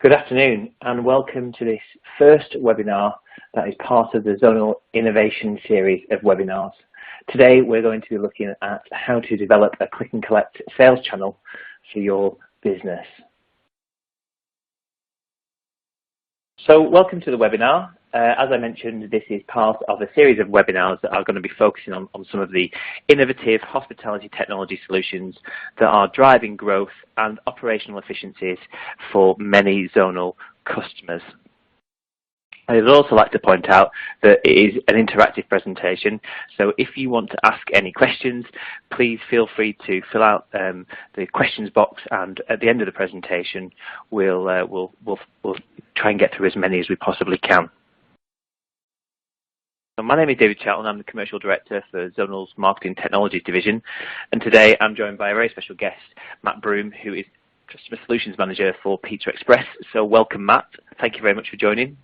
Good afternoon and welcome to this first webinar that is part of the Zonal Innovation series of webinars. Today we're going to be looking at how to develop a click and collect sales channel for your business. So welcome to the webinar. As I mentioned, this is part of a series of webinars that are going to be focusing on some of the innovative hospitality technology solutions that are driving growth and operational efficiencies for many Zonal customers. I would also like to point out that it is an interactive presentation, so if you want to ask any questions, please feel free to fill out the questions box, and at the end of the presentation we'll try and get through as many as we possibly can. So my name is David Chatton. I'm the Commercial Director for Zonal's Marketing Technologies Division, and today I'm joined by a very special guest, Matt Broom, who is Customer Solutions Manager for PizzaExpress. So welcome, Matt. Thank you very much for joining.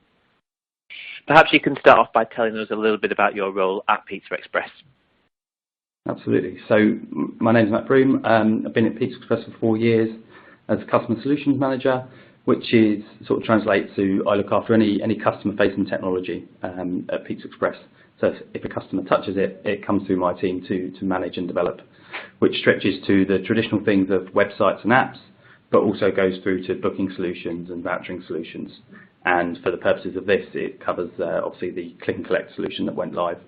Perhaps you can start off by telling us a little bit about your role at PizzaExpress. Absolutely. So my name is Matt Broom. I've been at PizzaExpress for 4 years as Customer Solutions Manager, which is sort of translates to I look after any customer-facing technology at PizzaExpress. So if a customer touches it, it comes through my team to manage and develop, which stretches to the traditional things of websites and apps, but also goes through to booking solutions and vouchering solutions. And for the purposes of this, it covers obviously the click and collect solution that went live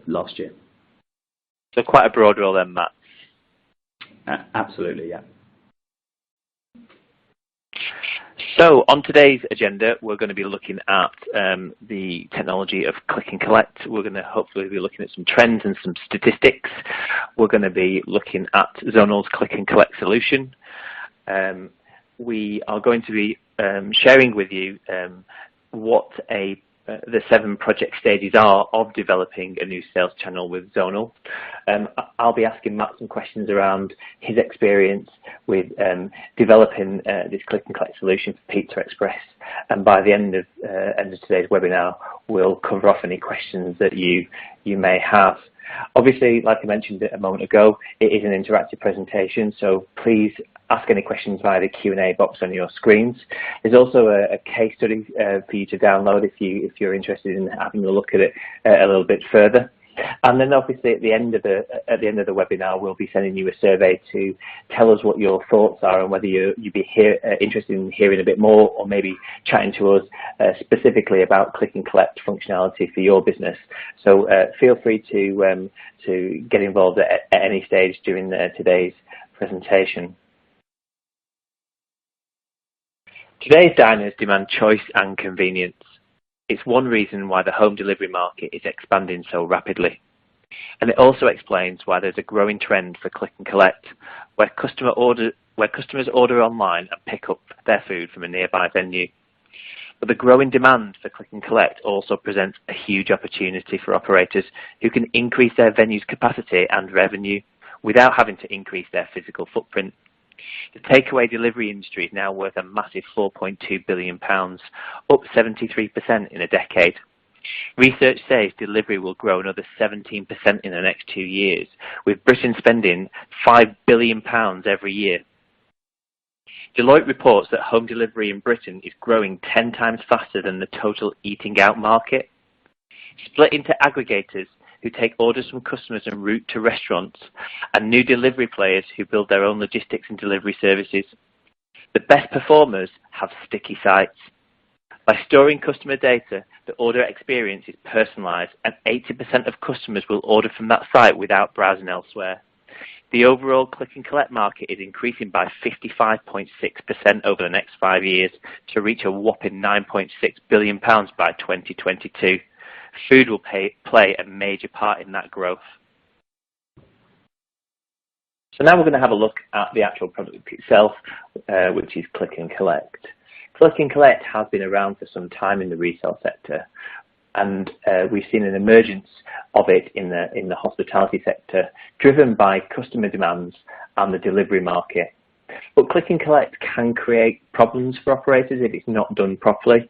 last year. So quite a broad role then, Matt. Absolutely, yeah. So on today's agenda, we're going to be looking at the technology of click and collect. We're going to hopefully be looking at some trends and some statistics. We're going to be looking at Zonal's click and collect solution. We are going to be sharing with you what the 7 project stages are of developing a new sales channel with Zonal. I'll be asking Matt some questions around his experience with developing this click and collect solution for PizzaExpress, and by the end of today's webinar we'll cover off any questions that you may have. Obviously, like I mentioned a moment ago, it is an interactive presentation, so please ask any questions via the Q&A box on your screens. There's also a case study for you to download if you're interested in having a look at it a little bit further. And then obviously at the end of the webinar we'll be sending you a survey to tell us what your thoughts are and whether you'd be interested in hearing a bit more, or maybe chatting to us specifically about click and collect functionality for your business. So feel free to get involved at any stage during today's presentation. Today's diners demand choice and convenience. It's one reason why the home delivery market is expanding so rapidly. And it also explains why there's a growing trend for click and collect, where customers order online and pick up their food from a nearby venue. But the growing demand for click and collect also presents a huge opportunity for operators who can increase their venue's capacity and revenue without having to increase their physical footprint. The takeaway delivery industry is now worth a massive £4.2 billion, up 73% in a decade. Research says delivery will grow another 17% in the next 2 years, with Britain spending £5 billion every year. Deloitte reports that home delivery in Britain is growing 10 times faster than the total eating out market. Split into aggregators who take orders from customers en route to restaurants, and new delivery players who build their own logistics and delivery services. The best performers have sticky sites. By storing customer data, the order experience is personalised, and 80% of customers will order from that site without browsing elsewhere. The overall click and collect market is increasing by 55.6% over the next 5 years to reach a whopping £9.6 billion by 2022. Food will play a major part in that growth. So now we're going to have a look at the actual product itself, which is click and collect. Click and collect has been around for some time in the resale sector, and we've seen an emergence of it in the hospitality sector, driven by customer demands and the delivery market. But click and collect can create problems for operators if it's not done properly.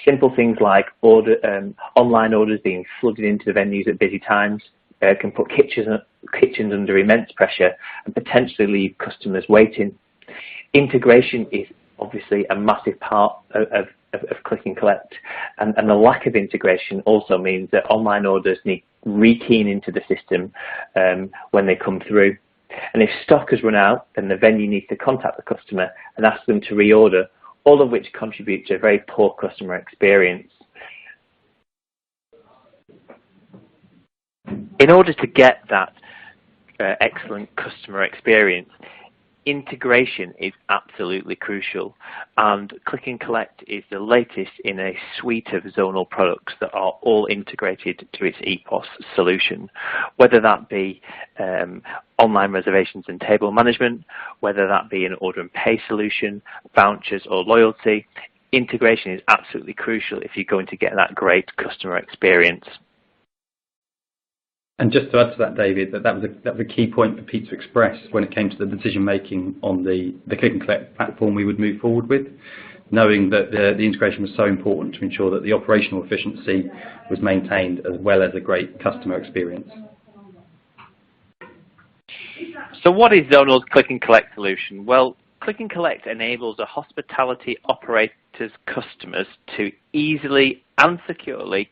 Simple things like online orders being flooded into the venues at busy times can put kitchens under immense pressure and potentially leave customers waiting. Integration is obviously a massive part of click and collect, and the lack of integration also means that online orders need rekeying into the system when they come through. And if stock has run out, then the venue needs to contact the customer and ask them to reorder, all of which contribute to a very poor customer experience. In order to get that excellent customer experience, integration is absolutely crucial, and Click and Collect is the latest in a suite of Zonal products that are all integrated to its EPOS solution, whether that be online reservations and table management, whether that be an order and pay solution, vouchers or loyalty. Integration is absolutely crucial if you're going to get that great customer experience. And just to add to that, David, that was a key point for PizzaExpress when it came to the decision making on the Click and Collect platform we would move forward with, knowing that the integration was so important to ensure that the operational efficiency was maintained as well as a great customer experience. So what is Zonal's Click and Collect solution? Well, Click and Collect enables a hospitality operator's customers to easily and securely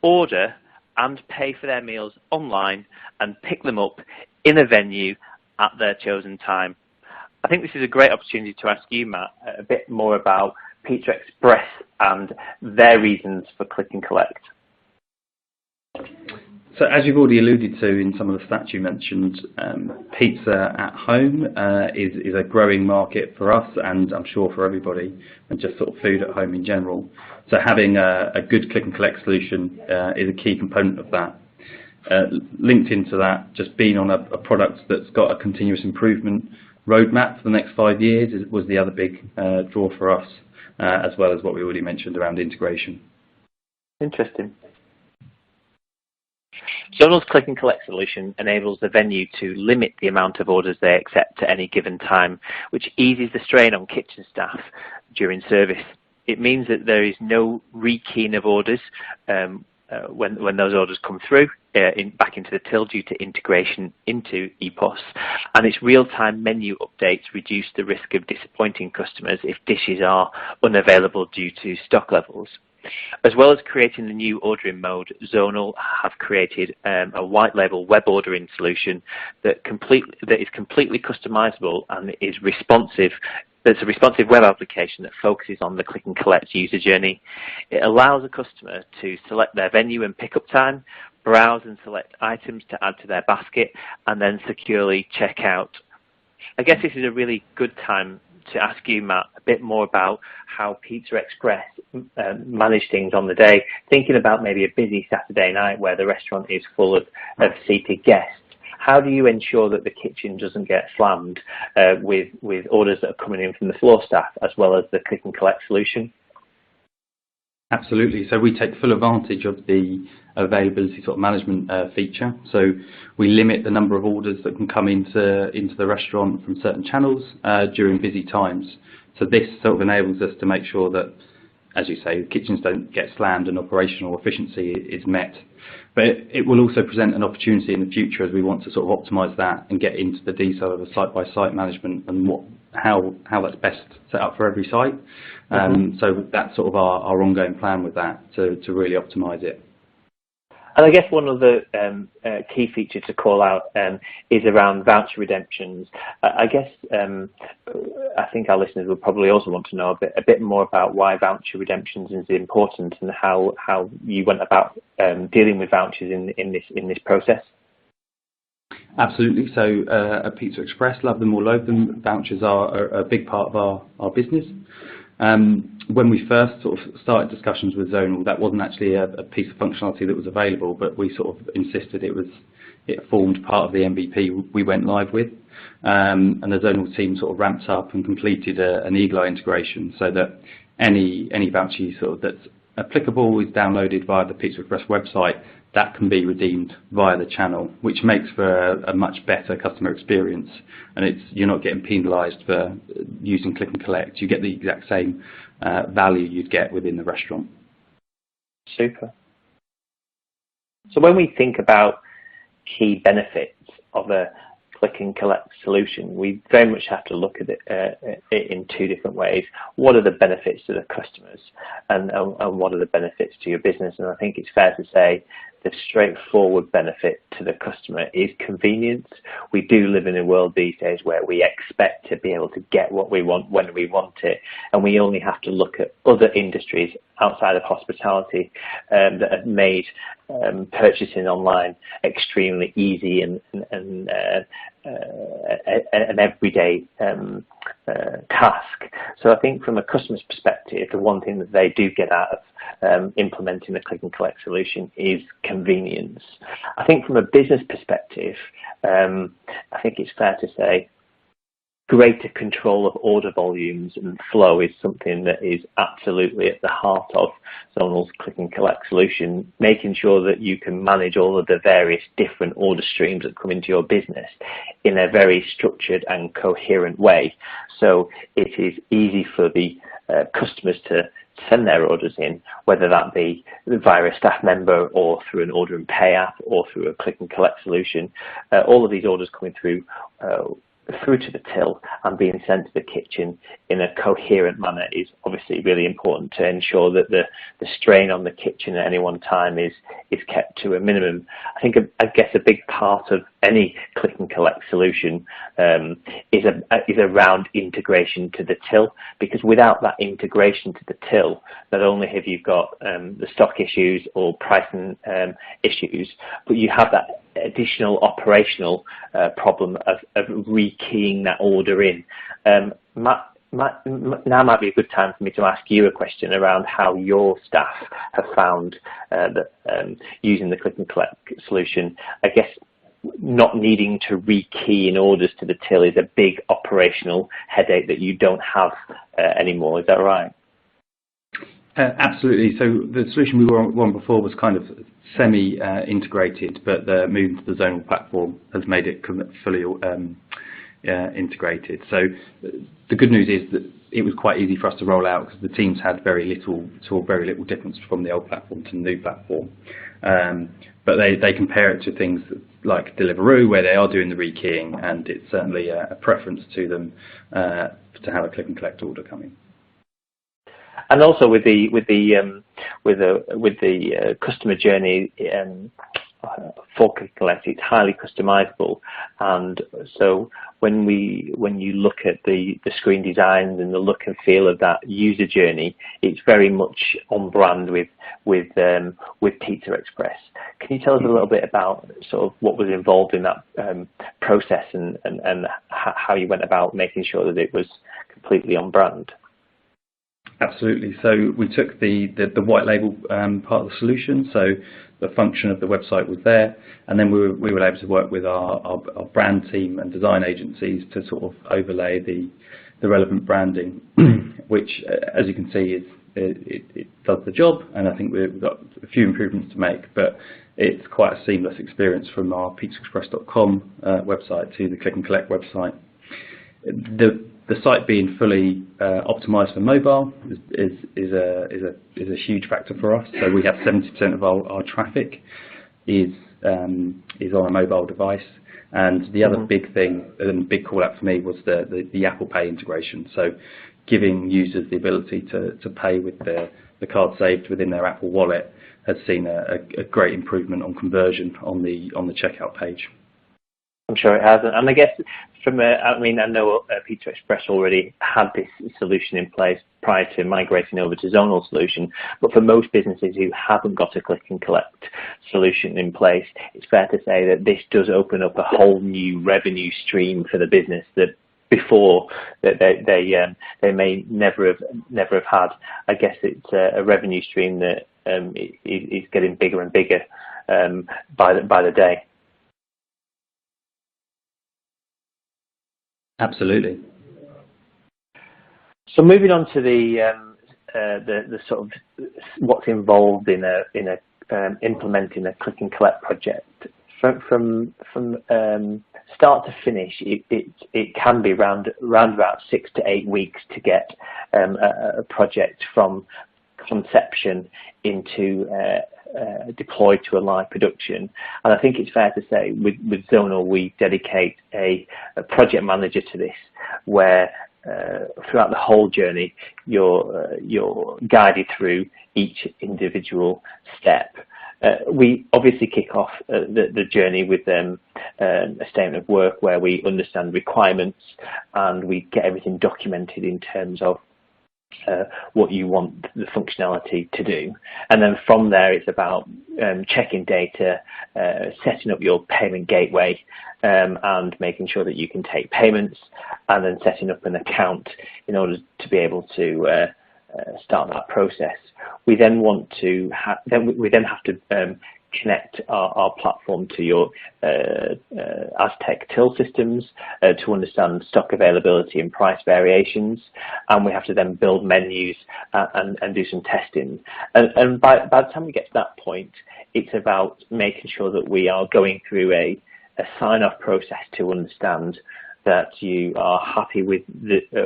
order and pay for their meals online and pick them up in a venue at their chosen time. I think this is a great opportunity to ask you, Matt, a bit more about PizzaExpress and their reasons for Click and Collect. So as you've already alluded to in some of the stats you mentioned, pizza at home is a growing market for us, and I'm sure for everybody, and just sort of food at home in general. So having a good Click and Collect solution is a key component of that. Linked into that, just being on a product that's got a continuous improvement roadmap for the next 5 years was the other big draw for us, as well as what we already mentioned around integration. Interesting. Zonal's Click and Collect solution enables the venue to limit the amount of orders they accept at any given time, which eases the strain on kitchen staff during service. It means that there is no rekeying of orders when those orders come through back into the till due to integration into EPOS, and its real-time menu updates reduce the risk of disappointing customers if dishes are unavailable due to stock levels. As well as creating the new ordering mode, Zonal have created a white label web ordering solution that is completely customizable and is responsive. There's a responsive web application that focuses on the Click and Collect user journey. It allows a customer to select their venue and pickup time, browse and select items to add to their basket, and then securely check out. I guess this is a really good time to ask you, Matt, a bit more about how PizzaExpress manage things on the day, thinking about maybe a busy Saturday night where the restaurant is full of seated guests. How do you ensure that the kitchen doesn't get slammed with orders that are coming in from the floor staff as well as the Click and Collect solution? Absolutely. So we take full advantage of the availability sort of management feature. So we limit the number of orders that can come into the restaurant from certain channels during busy times. So this sort of enables us to make sure that, as you say, the kitchens don't get slammed and operational efficiency is met. But it will also present an opportunity in the future as we want to sort of optimise that and get into the detail of the site-by-site management and how that's best set up for every site. So that's sort of our ongoing plan with that to really optimise it. And I guess one of the key features to call out is around voucher redemptions. I guess I think our listeners would probably also want to know a bit more about why voucher redemptions is important and how you went about dealing with vouchers in this process. Absolutely. So at PizzaExpress, love them or loathe them, vouchers are a big part of our business. When we first sort of started discussions with Zonal, that wasn't actually a piece of functionality that was available, but we sort of insisted it formed part of the MVP we went live with. And the Zonal team sort of ramped up and completed an eagle-eye integration so that any voucher sort of that's applicable is downloaded via the PizzaExpress website. That can be redeemed via the channel, which makes for a much better customer experience. And you're not getting penalised for using Click and Collect. You get the exact same value you'd get within the restaurant. Super. So when we think about key benefits of a click and collect solution, we very much have to look at it in two different ways. What are the benefits to the customers, and what are the benefits to your business? And I think it's fair to say the straightforward benefit to the customer is convenience. We do live in a world these days where we expect to be able to get what we want when we want it, and we only have to look at other industries outside of hospitality that have made purchasing online extremely easy and an everyday task. So I think from a customer's perspective, the one thing that they do get out of implementing the click and collect solution is convenience. I think from a business perspective, I think it's fair to say greater control of order volumes and flow is something that is absolutely at the heart of Zonal's click and collect solution, making sure that you can manage all of the various different order streams that come into your business in a very structured and coherent way. So it is easy for the customers to send their orders in, whether that be via a staff member or through an order and pay app or through a click and collect solution. All of these orders coming through to the till and being sent to the kitchen in a coherent manner is obviously really important to ensure that the strain on the kitchen at any one time is kept to a minimum. I guess a big part of any click and collect solution is around integration to the till, because without that integration to the till, not only have you got the stock issues or pricing issues, but you have that additional operational problem of rekeying that order in. Now might be a good time for me to ask you a question around how your staff have found that using the click and collect solution. I guess not needing to rekey in orders to the till is a big operational headache that you don't have anymore. Is that right? Absolutely. So the solution we were on before was kind of semi-integrated, but the move to the Zonal platform has made it fully integrated. So the good news is that it was quite easy for us to roll out because the teams had very little difference from the old platform to the new platform. But they compare it to things like Deliveroo, where they are doing the rekeying, and it's certainly a preference to them to have a click and collect order coming. And also with the customer journey for click and collect, it's highly customizable, and so when you look at the screen designs and the look and feel of that user journey, it's very much on brand with PizzaExpress. Can you tell us a little bit about sort of what was involved in that process and how you went about making sure that it was completely on brand? Absolutely. So we took the white label part of the solution, so the function of the website was there, and then we were able to work with our brand team and design agencies to sort of overlay the relevant branding, which, as you can see, it does the job, and I think we've got a few improvements to make, but it's quite a seamless experience from our PizzaExpress.com website to the click and collect website. The site being fully optimized for mobile is a huge factor for us. So we have 70% of our traffic is on a mobile device, and the other big thing and big call out for me was the Apple Pay integration. So giving users the ability to pay with the card saved within their Apple Wallet has seen a great improvement on conversion on the checkout page. I'm sure it has, and I guess I know PizzaExpress already had this solution in place prior to migrating over to Zonal solution, but for most businesses who haven't got a click and collect solution in place, it's fair to say that this does open up a whole new revenue stream for the business that before that they may never have had. I guess it's a revenue stream that is getting bigger and bigger by the day. Absolutely. So moving on to the sort of what's involved in implementing a click and collect project from start to finish, it can be round about 6 to 8 weeks to get a project from conception into deployed to a live production. And I think it's fair to say with Zonal we dedicate a project manager to this, where throughout the whole journey you're guided through each individual step. We obviously kick off the journey with a statement of work where we understand requirements and we get everything documented in terms of what you want the functionality to do. And then from there it's about checking data, setting up your payment gateway, and making sure that you can take payments, and then setting up an account in order to be able to start that process. We then want to we then have to connect our platform to your Aztec till systems to understand stock availability and price variations, and we have to then build menus and do some testing. And by the time we get to that point, it's about making sure that we are going through a sign-off process to understand that you are happy with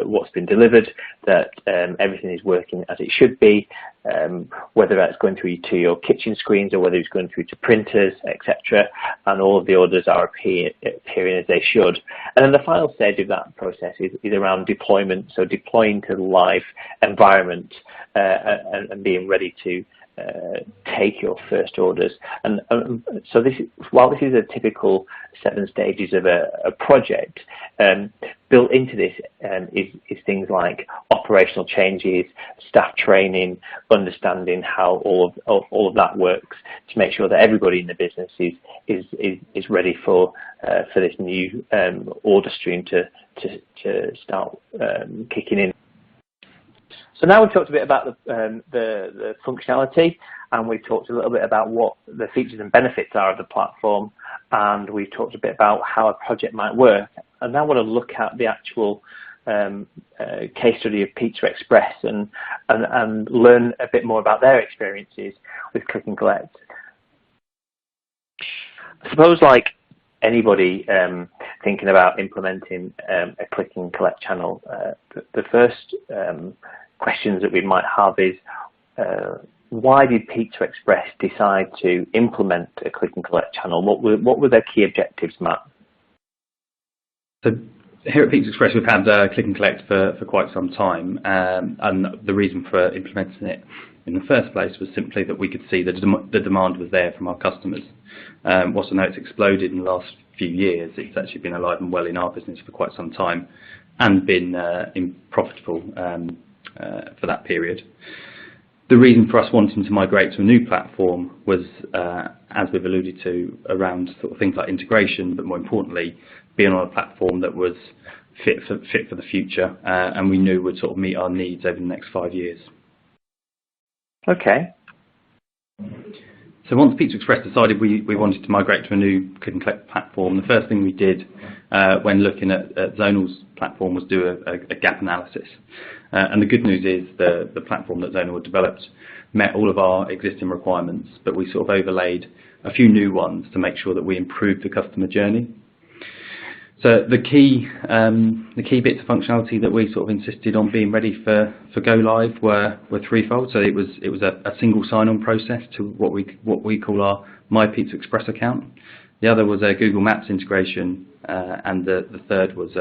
what's been delivered, that everything is working as it should be, whether that's going through to your kitchen screens or whether it's going through to printers, etc. And all of the orders are appearing as they should. And then the final stage of that process is around deployment, so deploying to the live environment and being ready to take your first orders. And so while this is a typical 7 stages of a project, built into this is things like operational changes, staff training, understanding how all of that works, to make sure that everybody in the business is ready for this new order stream to start kicking in. So now we've talked a bit about the functionality, and we've talked a little bit about what the features and benefits are of the platform, and we've talked a bit about how a project might work. And now I want to look at the actual case study of PizzaExpress and learn a bit more about their experiences with Click and Collect. I suppose, like anybody thinking about implementing a Click and Collect channel, the first questions that we might have is, why did PizzaExpress decide to implement a Click and Collect channel? What were their key objectives, Matt? So here at PizzaExpress we've had Click and Collect for quite some time, and the reason for implementing it in the first place was simply that we could see that the demand was there from our customers. Whilst I know it's exploded in the last few years, it's actually been alive and well in our business for quite some time and been profitable for that period. The reason for us wanting to migrate to a new platform was, as we've alluded to, around sort of things like integration, but more importantly, being on a platform that was fit for the future, and we knew would sort of meet our needs over the next 5 years. Okay. So once PizzaExpress decided we wanted to migrate to a new Click and Collect platform, the first thing we did when looking at Zonal's platform was do a gap analysis. And the good news is the platform that Zonal had developed met all of our existing requirements, but we sort of overlaid a few new ones to make sure that we improved the customer journey. So the key bits of functionality that we sort of insisted on being ready for go live were threefold. So it was a single sign-on process to what we call our My PizzaExpress account. The other was a Google Maps integration, and the third was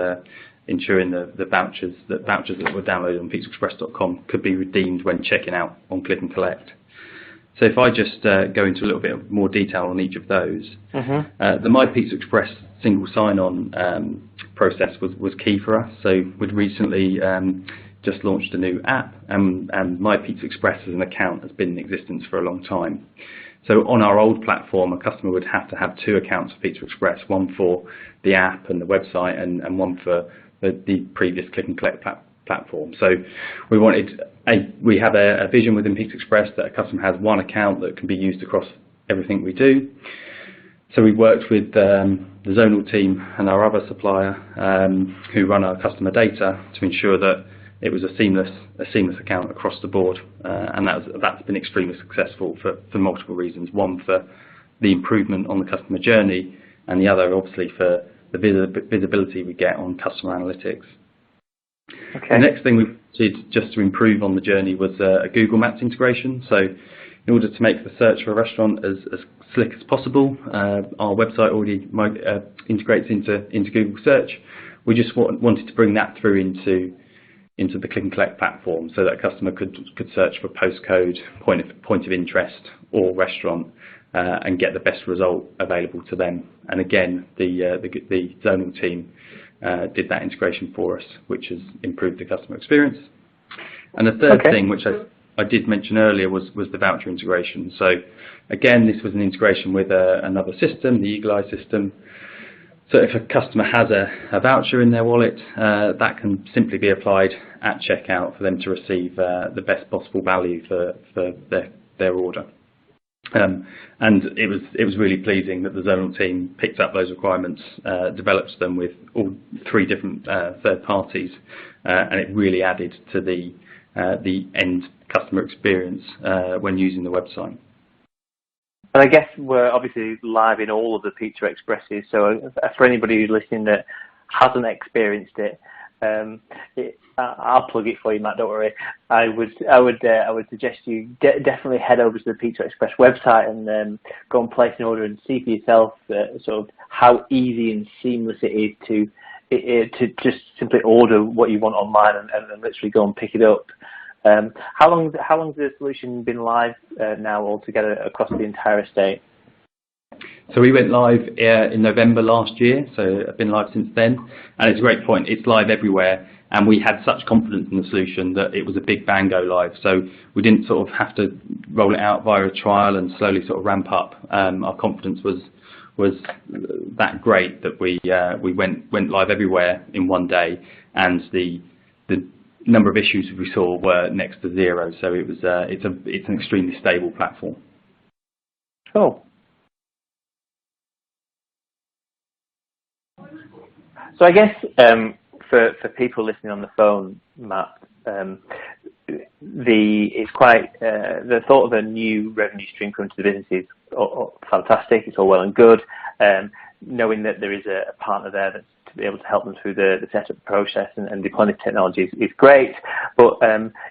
ensuring the vouchers that were downloaded on PizzaExpress.com could be redeemed when checking out on Click and Collect. So if I just go into a little bit more detail on each of those, the My PizzaExpress single sign-on process was key for us. So we'd recently just launched a new app, and My PizzaExpress as an account has been in existence for a long time. So on our old platform, a customer would have to have 2 accounts for PizzaExpress, one for the app and the website, and one for the previous Click and Collect platform. So we have a vision within PizzaExpress that a customer has one account that can be used across everything we do. So we worked with the Zonal team and our other supplier who run our customer data to ensure that it was a seamless account across the board, and that's been extremely successful for multiple reasons. One, for the improvement on the customer journey, and the other obviously for the visibility we get on customer analytics. Okay. The next thing we did just to improve on the journey was a Google Maps integration. So in order to make the search for a restaurant as slick as possible. Our website already integrates into Google Search. We just wanted to bring that through into the click and collect platform, so that a customer could search for postcode, point of interest, or restaurant, and get the best result available to them. And again, the Zonal team did that integration for us, which has improved the customer experience. And the third thing, which I did mention earlier, was the voucher integration. So again, this was an integration with another system, the Eagle Eye system. So if a customer has a voucher in their wallet, that can simply be applied at checkout for them to receive the best possible value for their order. And it was really pleasing that the Zonal team picked up those requirements, developed them with all 3 different third parties, and it really added to the end customer experience when using the website. And I guess we're obviously live in all of the PizzaExpresses, so for anybody who's listening that hasn't experienced it, I'll plug it for you, Matt. Don't worry. I would suggest you definitely head over to the PizzaExpress website and go and place an order and see for yourself sort of how easy and seamless it is to just simply order what you want online and literally go and pick it up. How long has the solution been live now altogether across the entire estate? So we went live in November last year, so I've been live since then, and it's a great point. It's live everywhere, and we had such confidence in the solution that it was a big bang go live. So we didn't sort of have to roll it out via a trial and slowly sort of ramp up. Our confidence was that great that we went live everywhere in one day, and the number of issues we saw were next to zero. So it's an extremely stable platform. Cool. So I guess for people listening on the phone, Matt, it's quite the thought of a new revenue stream coming to the business is fantastic. It's all well and good. Knowing that there is a partner there that's to be able to help them through the setup process and deploying the technology is great, but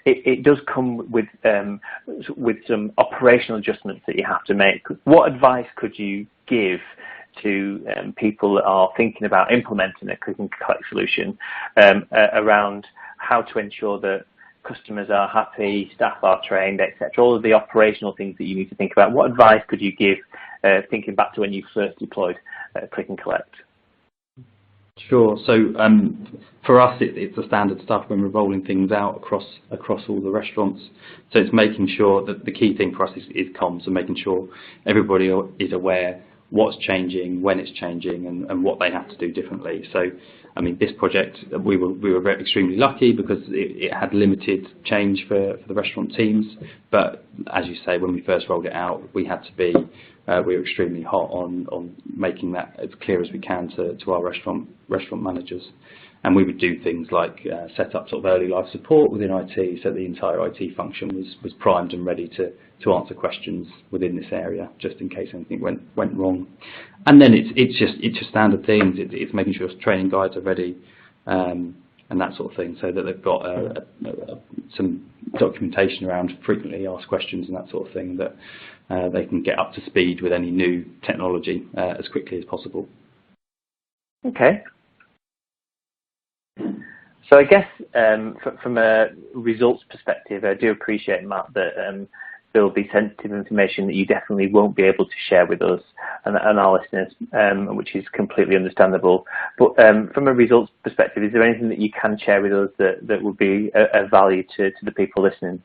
it does come with some operational adjustments that you have to make. What advice could you give to people that are thinking about implementing a click and collect solution around how to ensure that customers are happy, staff are trained, etc., all of the operational things that you need to think about? What advice could you give thinking back to when you first deployed click and collect? Sure. So for us, it's the standard stuff when we're rolling things out across all the restaurants. So it's making sure that the key thing for us is comms, and making sure everybody is aware what's changing, when it's changing, and what they have to do differently. So, I mean, this project, we were extremely lucky because it had limited change for the restaurant teams. But as you say, when we first rolled it out, we had to be, we were extremely hot on making that as clear as we can to our restaurant managers. And we would do things like set up sort of early life support within IT, so the entire IT function was primed and ready to answer questions within this area, just in case anything went wrong. And then it's just standard things. It's making sure training guides are ready and that sort of thing, so that they've got some documentation around frequently asked questions and that sort of thing, that they can get up to speed with any new technology as quickly as possible. Okay. So I guess from a results perspective, I do appreciate, Matt, that there will be sensitive information that you definitely won't be able to share with us and our listeners, which is completely understandable. But from a results perspective, is there anything that you can share with us that would be of value to the people listening?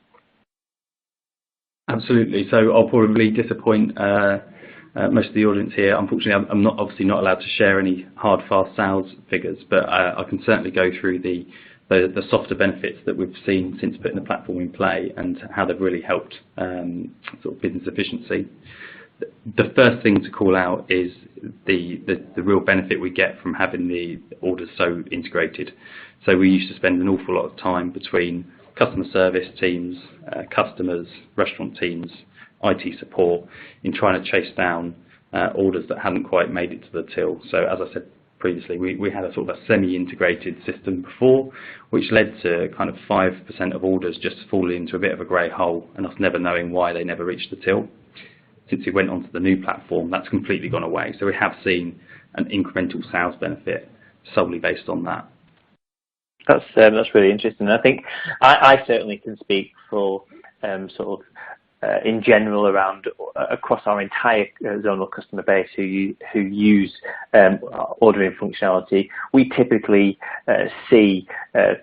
Absolutely. So I'll probably disappoint most of the audience here. Unfortunately, I'm obviously not allowed to share any hard, fast sales figures, but I can certainly go through the softer benefits that we've seen since putting the platform in play and how they've really helped sort of business efficiency. The first thing to call out is the real benefit we get from having the orders so integrated. So we used to spend an awful lot of time between customer service teams, customers, restaurant teams, IT support, in trying to chase down orders that hadn't quite made it to the till. So as I said previously. We had a sort of a semi-integrated system before, which led to kind of 5% of orders just falling into a bit of a grey hole and us never knowing why they never reached the till. Since we went onto the new platform, that's completely gone away. So we have seen an incremental sales benefit solely based on that. That's really interesting. I think I certainly can speak for sort of in general around across our entire Zonal customer base who use ordering functionality. We typically see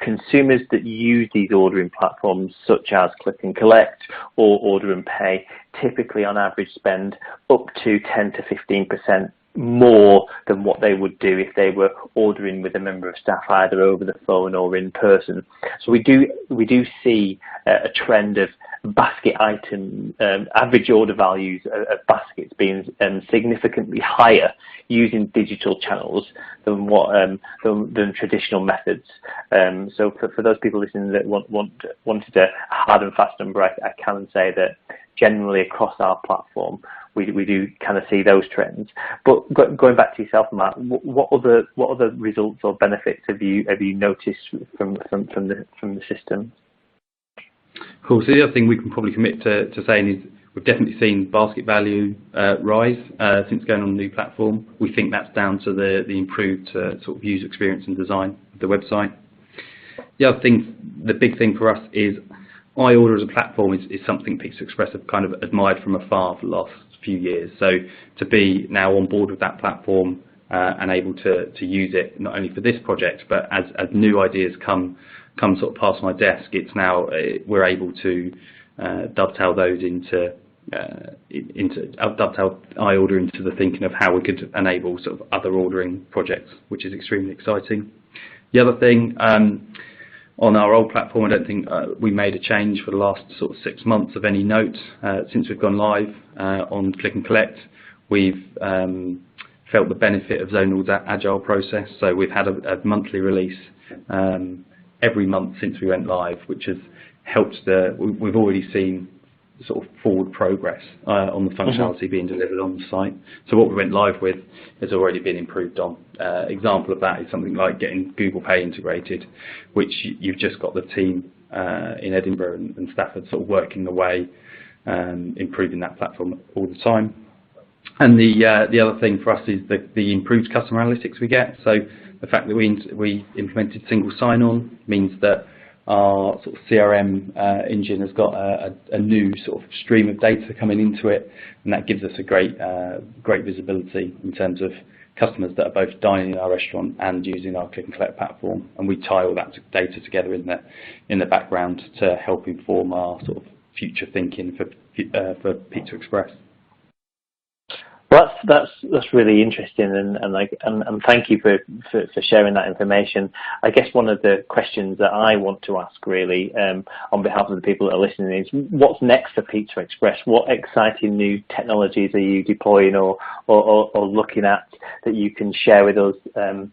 consumers that use these ordering platforms such as Click and Collect or Order and Pay typically on average spend up to 10 to 15% more than what they would do if they were ordering with a member of staff either over the phone or in person. So we do see a trend of basket item average order values of baskets being significantly higher using digital channels than than traditional methods. So for those people listening that wanted a hard and fast number, I can say that generally across our platform we do kind of see those trends. But going back to yourself, Matt, what other results or benefits have you noticed from the system? Cool. So the other thing we can probably commit to saying is we've definitely seen basket value rise since going on the new platform. We think that's down to the improved sort of user experience and design of the website. The other thing, the big thing for us is iOrder as a platform is something PizzaExpress have kind of admired from afar for the last few years. So to be now on board with that platform and able to use it not only for this project but as new ideas come sort of past my desk, it's now we're able to dovetail those into dovetail iOrder into the thinking of how we could enable sort of other ordering projects, which is extremely exciting. The other thing, on our old platform, I don't think we made a change for the last sort of 6 months of any note. Since we've gone live on Click and Collect, we've felt the benefit of Zonal's agile process. So we've had a monthly release every month since we went live, which has helped. We've already seen sort of forward progress on the functionality being delivered on the site. So what we went live with has already been improved on. Example of that is something like getting Google Pay integrated, which you've just got the team in Edinburgh and Stafford sort of working away, improving that platform all the time. And the other thing for us is the improved customer analytics we get. So the fact that we implemented single sign-on means that our sort of CRM engine has got a new sort of stream of data coming into it, and that gives us a great visibility in terms of customers that are both dining in our restaurant and using our Click and Collect platform, and we tie all that data together in the background to help inform our sort of future thinking for PizzaExpress. Well, that's really interesting, and thank you for sharing that information. I guess one of the questions that I want to ask really on behalf of the people that are listening is, what's next for PizzaExpress? What exciting new technologies are you deploying or looking at that you can share with us, and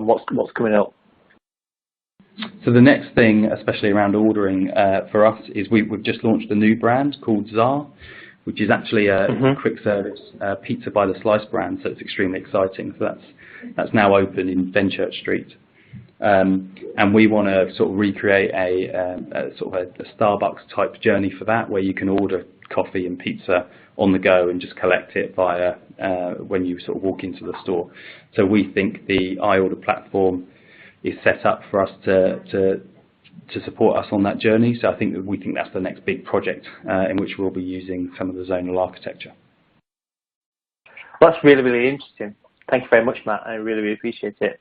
what's coming up? So the next thing, especially around ordering for us, is we've just launched a new brand called ZAR, which is actually a quick service pizza by the slice brand, so it's extremely exciting. So that's now open in Fenchurch Street, and we want to sort of recreate a sort of a Starbucks type journey for that, where you can order coffee and pizza on the go and just collect it via when you sort of walk into the store. So we think the iOrder platform is set up for us to support us on that journey. So we think that's the next big project in which we'll be using some of the zonal architecture. Well, that's really, really interesting. Thank you very much, Matt. I really, really appreciate it.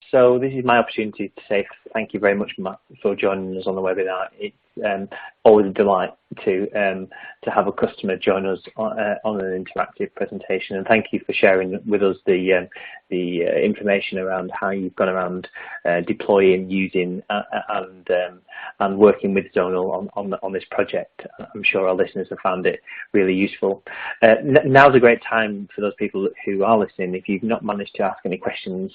So this is my opportunity to say thank you very much, Matt, for joining us on the webinar. It's always a delight to have a customer join us on an interactive presentation, and thank you for sharing with us the information around how you've gone around deploying, using, and working with Zonal on this project. I'm sure our listeners have found it really useful. Now's a great time for those people who are listening. If you've not managed to ask any questions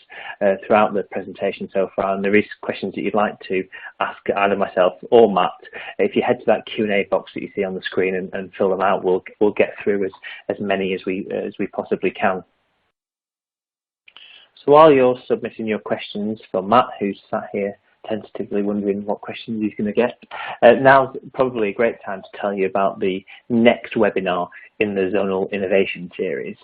throughout the presentation so far, and there is questions that you'd like to ask either myself or Matt, if you head to that Q&A box that you see on the screen and fill them out, we'll get through as many as we possibly can. So while you're submitting your questions for Matt, who's sat here tentatively wondering what questions he's going to get, now's probably a great time to tell you about the next webinar in the Zonal Innovation Series.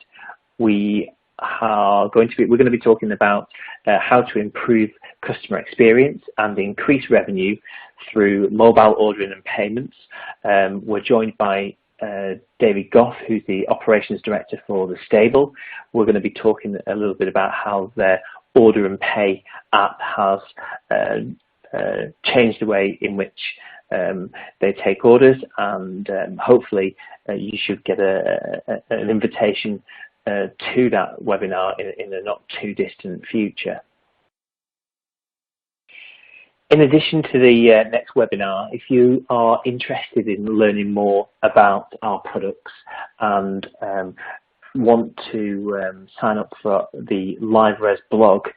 We're going to be talking about how to improve customer experience and increase revenue through mobile ordering and payments. We're joined by David Goff, who's the Operations Director for The Stable. We're going to be talking a little bit about how their Order and Pay app has changed the way in which they take orders, and hopefully you should get an invitation to that webinar in the not too distant future. In addition to the next webinar, if you are interested in learning more about our products and want to sign up for the LiveRes blog,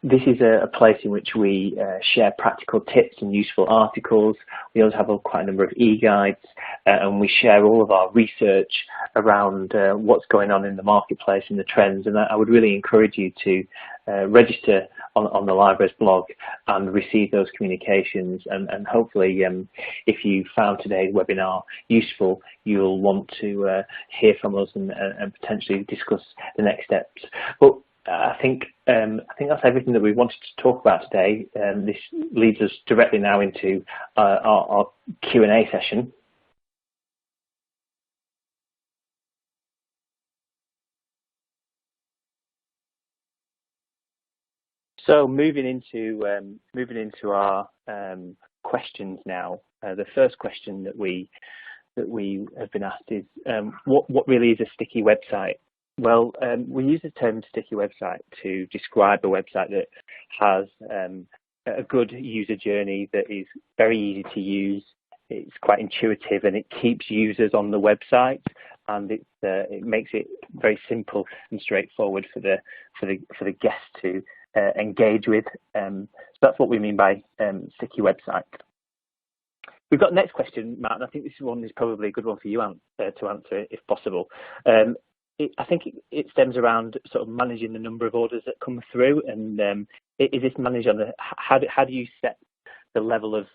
this is a place in which we share practical tips and useful articles. We also have quite a number of e-guides, and we share all of our research around what's going on in the marketplace and the trends. And I would really encourage you to register on the LiveRes blog and receive those communications. And hopefully, if you found today's webinar useful, you'll want to hear from us and potentially discuss the next steps. But I think that's everything that we wanted to talk about today. This leads us directly now into our Q&A session. So moving into our questions now. The first question that we have been asked is, what really is a sticky website? Well, we use the term sticky website to describe a website that has a good user journey, that is very easy to use, it's quite intuitive, and it keeps users on the website, and it makes it very simple and straightforward for the guests to engage with. So that's what we mean by sticky website. We've got the next question, Matt, and I think this one is probably a good one for you to answer if possible. I think it stems around sort of managing the number of orders that come through, and is this managed on how do you set the level of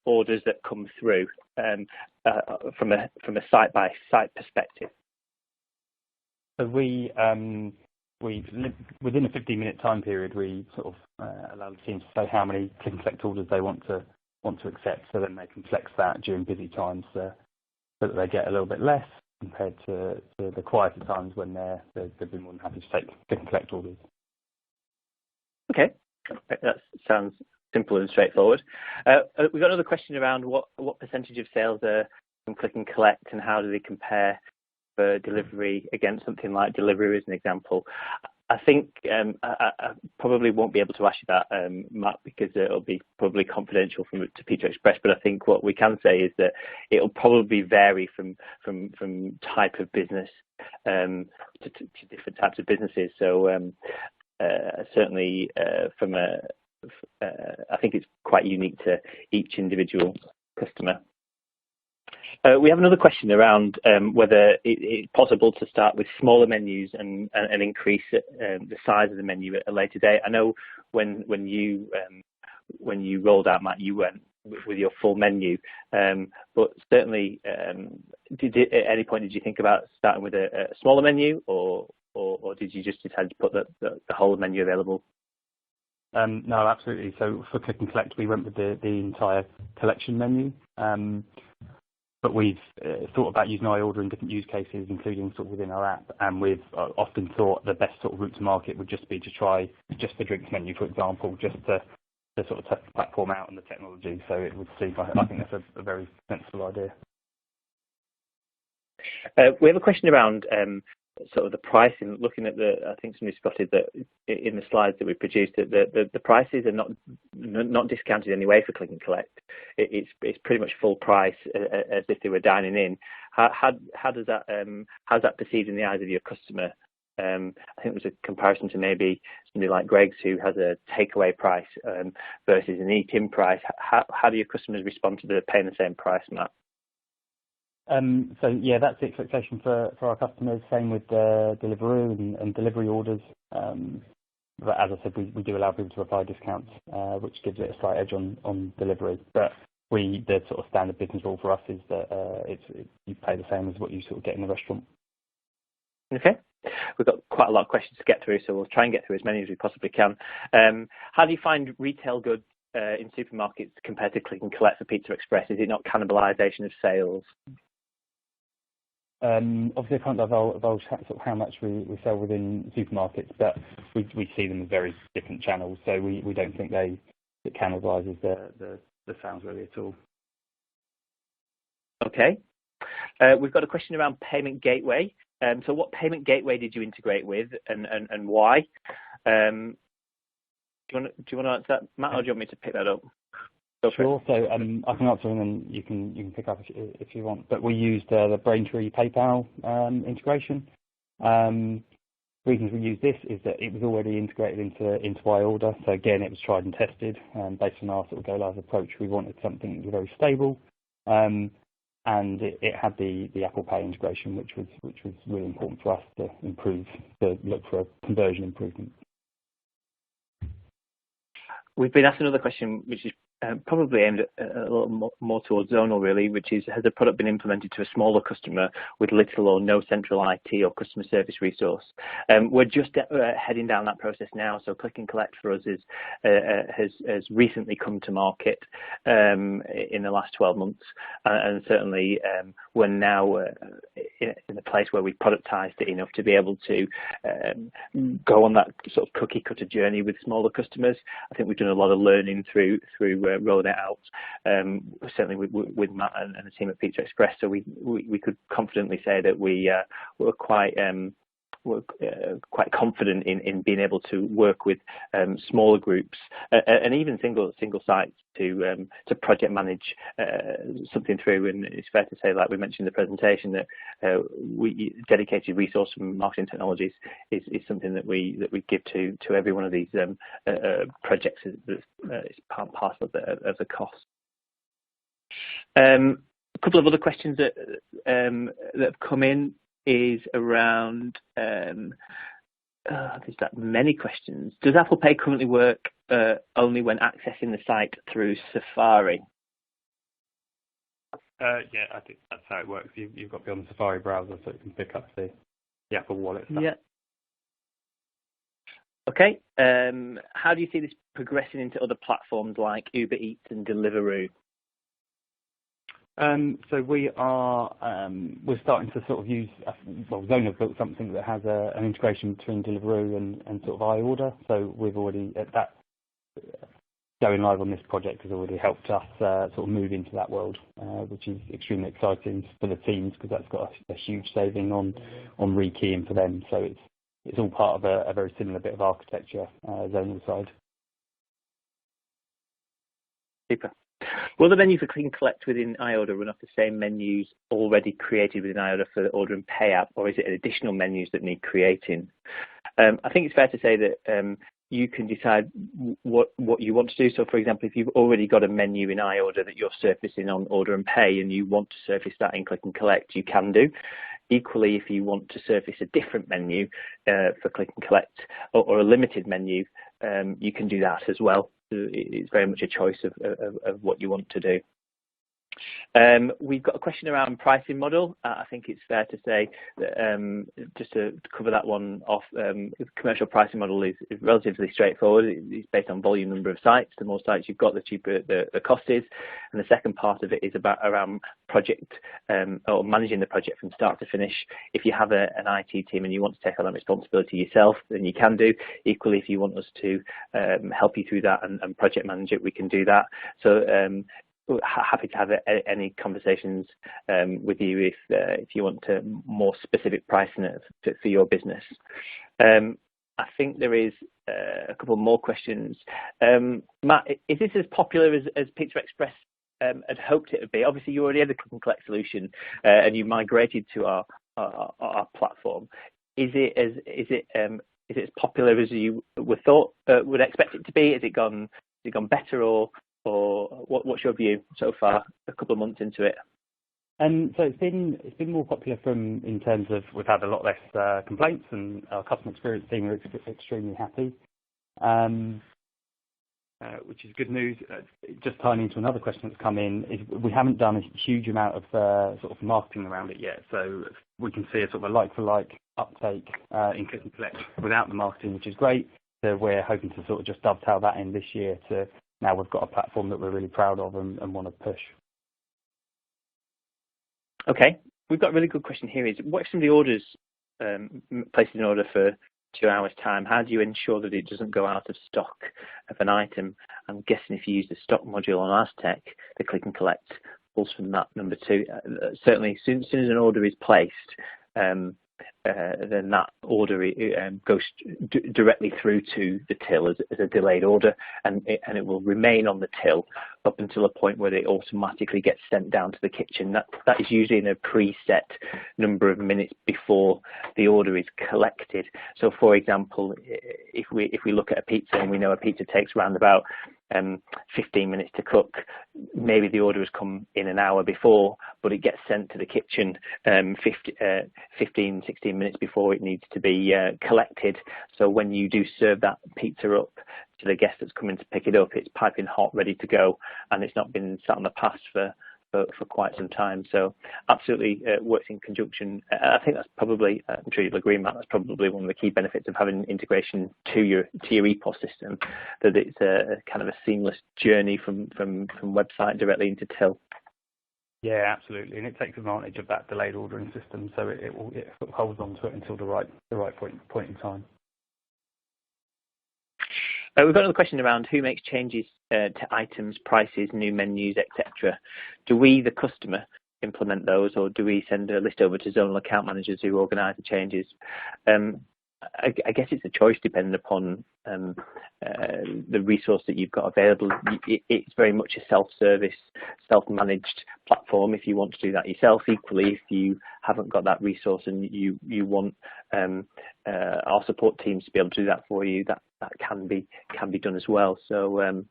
orders that come through from a site by site perspective? So we within a 15-minute time period, we sort of allow the team to say how many click and collect orders they want to accept, so then they can flex that during busy times so that they get a little bit less compared to the quieter times when they've been more than happy to take click and collect orders. Okay, that sounds simple and straightforward. We've got another question around what percentage of sales are from click and collect, and how do they compare for delivery against something like delivery as an example. I think I probably won't be able to ask you that, Matt, because it'll be probably confidential to PizzaExpress. But I think what we can say is that it'll probably vary from type of business to different types of businesses. So certainly I think it's quite unique to each individual customer. We have another question around whether it's possible to start with smaller menus and increase the size of the menu at a later date. I know when you rolled out, Matt, you went with your full menu, but certainly, at any point did you think about starting with a smaller menu, or did you just decide to put the whole menu available? No, absolutely. So for click and collect, we went with the entire collection menu. But we've thought about using iOrder in different use cases, including sort of within our app, and we've often thought the best sort of route to market would just be to try just the drinks menu, for example, just to sort of test the platform out and the technology. So it would seem, I think that's a very sensible idea. We have a question around sort of the pricing, looking at I think somebody spotted that in the slides that we produced that the prices are not discounted anyway for click and collect. It's pretty much full price as if they were dining in. How does that how's that perceived in the eyes of your customer? I think there's a comparison to maybe somebody like Greg's who has a takeaway price versus an eat-in price. How do your customers respond to paying the same price, Matt? So yeah, that's the expectation for our customers. Same with Deliveroo and delivery orders. But as I said, we do allow people to apply discounts, which gives it a slight edge on delivery. But the sort of standard business rule for us is that you pay the same as what you sort of get in the restaurant. Okay. We've got quite a lot of questions to get through, so we'll try and get through as many as we possibly can. How do you find retail goods in supermarkets compared to click and collect for PizzaExpress? Is it not cannibalisation of sales? Obviously, I can't divulge sort of how much we sell within supermarkets, but we see them as very different channels, so we don't think it cannibalises the sales really at all. Okay. We've got a question around payment gateway. So what payment gateway did you integrate with and why? Do you want to answer that, Matt, or do you want me to pick that up? Sure. So I can answer and then you can pick up if you want. But we used the Braintree PayPal integration. The reasons we used this is that it was already integrated into iOrder. So again, it was tried and tested. Based on our sort of go live approach, we wanted something that was very stable. And it had the Apple Pay integration, which was really important for us to look for a conversion improvement. We've been asked another question, which is probably aimed a little more towards Zonal, really, which is, has the product been implemented to a smaller customer with little or no central IT or customer service resource? We're just heading down that process now. So Click and Collect for us has recently come to market in the last 12 months, and certainly we're now in a place where we've productized it enough to be able to go on that sort of cookie cutter journey with smaller customers. I think we've done a lot of learning through rolling it out, certainly with Matt and the team at PizzaExpress. So we could confidently say that we're quite confident in being able to work with smaller groups and even single sites to project manage something through. And it's fair to say, like we mentioned in the presentation, that we dedicated resource from marketing technologies is something that we give to every one of these projects. It's part and parcel of the cost. A couple of other questions that have come in is around, there's that many questions. Does Apple Pay currently work only when accessing the site through Safari? Yeah, I think that's how it works. You've got to be on the Safari browser so you can pick up the Apple Wallet stuff. Yeah. Okay. How do you see this progressing into other platforms like Uber Eats and Deliveroo? So we're starting to sort of use, Zonal have built something that has an integration between Deliveroo and sort of iOrder. So we've already, going live on this project has already helped us sort of move into that world, which is extremely exciting for the teams because that's got a huge saving on rekeying for them. So it's all part of a very similar bit of architecture, Zonal side. Super. Will the menu for Click and Collect within iOrder run off the same menus already created within iOrder for the Order and Pay app, or is it additional menus that need creating? I think it's fair to say that you can decide what you want to do. So, for example, if you've already got a menu in iOrder that you're surfacing on Order and Pay and you want to surface that in Click and Collect, you can do. Equally, if you want to surface a different menu for Click and Collect or a limited menu, you can do that as well. It's very much a choice of what you want to do. We've got a question around pricing model. I think it's fair to say that just to cover that one off, the commercial pricing model is relatively straightforward. It's based on volume number of sites. The more sites you've got, the cheaper the cost is. And the second part of it is around project or managing the project from start to finish. If you have an IT team and you want to take on that responsibility yourself, then you can do. Equally, if you want us to help you through that and project manage it, we can do that. So happy to have any conversations with you if you want to more specific pricing for your business. I think there is a couple more questions. Matt, is this as popular as PizzaExpress had hoped it would be? Obviously, you already had a click and collect solution, and you migrated to our platform. Is it as popular as you would expect it to be? Has it gone better, or what's your view so far? A couple of months into it. So it's been more popular in terms of we've had a lot less complaints, and our customer experience team are extremely happy, which is good news. Just tying into another question that's come in, is we haven't done a huge amount of sort of marketing around it yet, so we can see a sort of a like-for-like uptake in click and collect without the marketing, which is great. So we're hoping to sort of just dovetail that in this year to now we've got a platform that we're really proud of and want to push. Okay, we've got a really good question here. Is what if somebody orders, places an order for 2 hours time? How do you ensure that it doesn't go out of stock of an item? I'm guessing if you use the stock module on Aztec, the click and collect pulls from that number 2. Certainly, as soon as an order is placed, then that order goes directly through to the till as a delayed order, and it will remain on the till up until a point where it automatically gets sent down to the kitchen. That is usually in a preset number of minutes before the order is collected. So, for example, if we look at a pizza and we know a pizza takes around about 15 minutes to cook, maybe the order has come in an hour before, but it gets sent to the kitchen 15, 16 minutes before it needs to be collected. So when you do serve that pizza up to the guest that's coming to pick it up, it's piping hot, ready to go, and it's not been sat on the pass for quite some time. So absolutely works in conjunction. I think that's probably, I'm sure you'll agree, Matt, that's probably one of the key benefits of having integration to your EPOS system, that it's a kind of a seamless journey from website directly into till. Yeah, absolutely, and it takes advantage of that delayed ordering system, so it sort of holds on to it until the right point in time. We've got another question around who makes changes to items, prices, new menus, etc. Do we, the customer, implement those, or do we send a list over to zonal account managers who organise the changes? I guess it's a choice depending upon the resource that you've got available. It's very much a self-service, self-managed platform if you want to do that yourself. Equally, if you haven't got that resource and you want our support teams to be able to do that for you, that can be done as well. So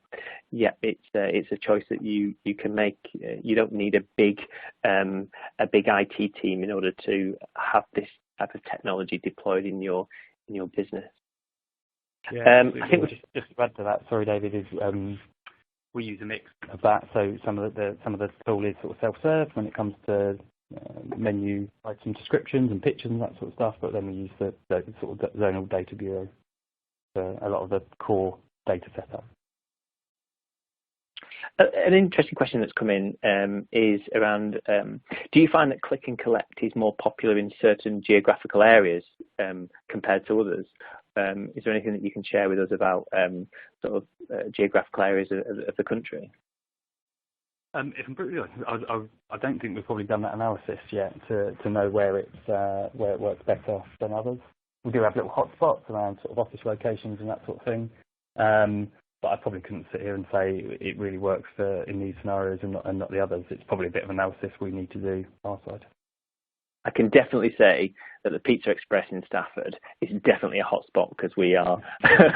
yeah, it's a choice that you can make. You don't need a big IT team in order to have this type of technology deployed in your business. Yeah, I think just to add to that, sorry, David, is we use a mix of that. So some of the tool is sort of self-serve when it comes to menu item descriptions and pictures and that sort of stuff. But then we use the sort of zonal data bureau for a lot of the core data setup. An interesting question that's come in is around, do you find that click and collect is more popular in certain geographical areas compared to others? Is there anything that you can share with us about sort of geographical areas of the country? If I'm pretty honest, I don't think we've probably done that analysis yet to know where it works better than others. We do have little hotspots around sort of office locations and that sort of thing. But I probably couldn't sit here and say it really works in these scenarios and not the others. It's probably a bit of analysis we need to do our side. I can definitely say that the PizzaExpress in Stafford is definitely a hotspot because we are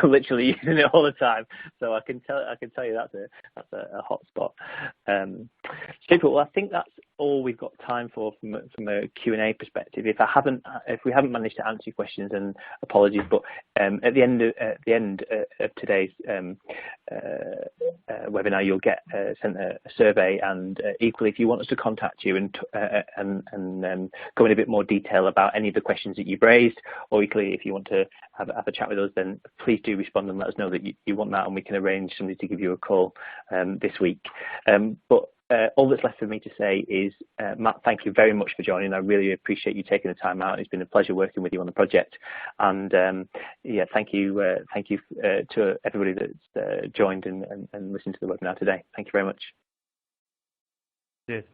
literally using it all the time. So I can tell you that's a hotspot. Super. Well, I think that's all we've got time for from a Q&A perspective. If we haven't managed to answer your questions, then apologies. But at the end of today's webinar, you'll get sent a survey, and equally, if you want us to contact you and go in a bit more detail about any of the questions that you've raised, or equally, if you want to have a chat with us, then please do respond and let us know that you want that, and we can arrange somebody to give you a call this week. But all that's left for me to say is, Matt, thank you very much for joining. I really appreciate you taking the time out. It's been a pleasure working with you on the project. And yeah, thank you to everybody that's joined and listened to the webinar today. Thank you very much. Cheers.